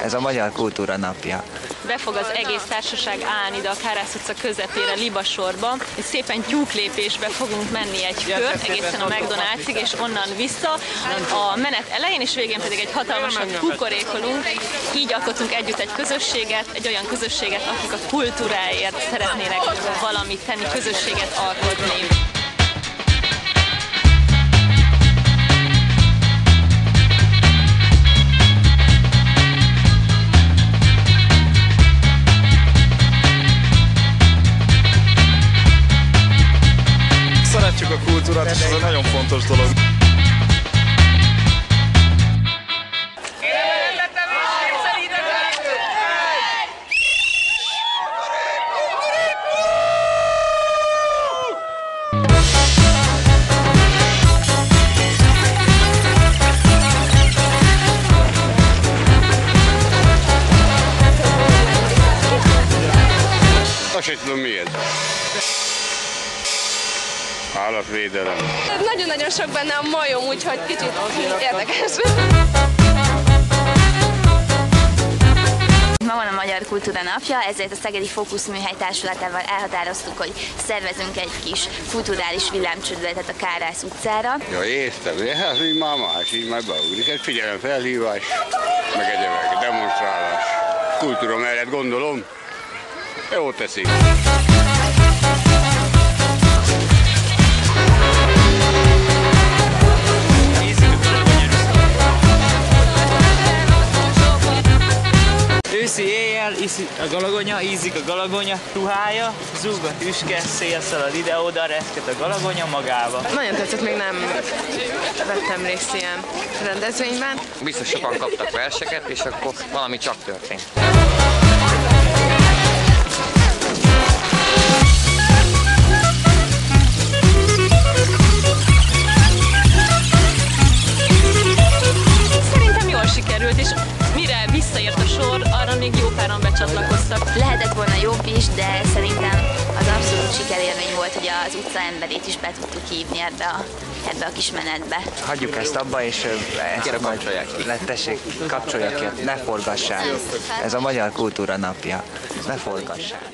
Ez a Magyar Kultúra Napja. Be fog az egész társaság állni ide a Kárász utca közepére, libasorba, és szépen tyúklépésbe fogunk menni egy kört, egészen a McDonald'sig, és onnan vissza. A menet elején és végén pedig egy hatalmasat kukorékolunk, így alkotunk együtt egy közösséget, egy olyan közösséget, akik a kultúráért szeretnének valamit tenni, közösséget alkotni. Szeretjük a kultúrát, és ez egy nagyon fontos dolog. Azt sem tudom mi ez. Állatvédelem. Nagyon-nagyon sok benne a majom, úgyhogy kicsit érdekes. Ma van a Magyar Kultúra Napja, ezért a Szegedi Fókusz Műhely Társulatával elhatároztuk, hogy szervezünk egy kis kulturális villámcsődületet a Kárász utcára. Ja, értem, hát így már más, így már beugrik. Egy figyelemfelhívás, meg egyebek, demonstrálás. Kultúra mellett gondolom, jó teszik. Őszi éjjel iszik a galagonya, ízik a galagonya ruhája, zúg a tüske, szél szalad ide-oda, reszket a galagonya magába. Nagyon tetszett, még nem vettem részt ilyen rendezvényben. Biztos sokan kaptak verseket, és akkor valami csak történt. Szerintem jól sikerült, és mire visszaért a sor, arra még jó páran becsatlakoztak. Lehetett volna jobb is, de szerintem az abszolút sikerélmény volt, hogy az utca emberét is be tudtuk hívni ebbe a kis menetbe. Hagyjuk ezt abba, és ezt majd tessék, kapcsolja ki, ne forgassák. Ez a Magyar Kultúra Napja. Ne forgassák.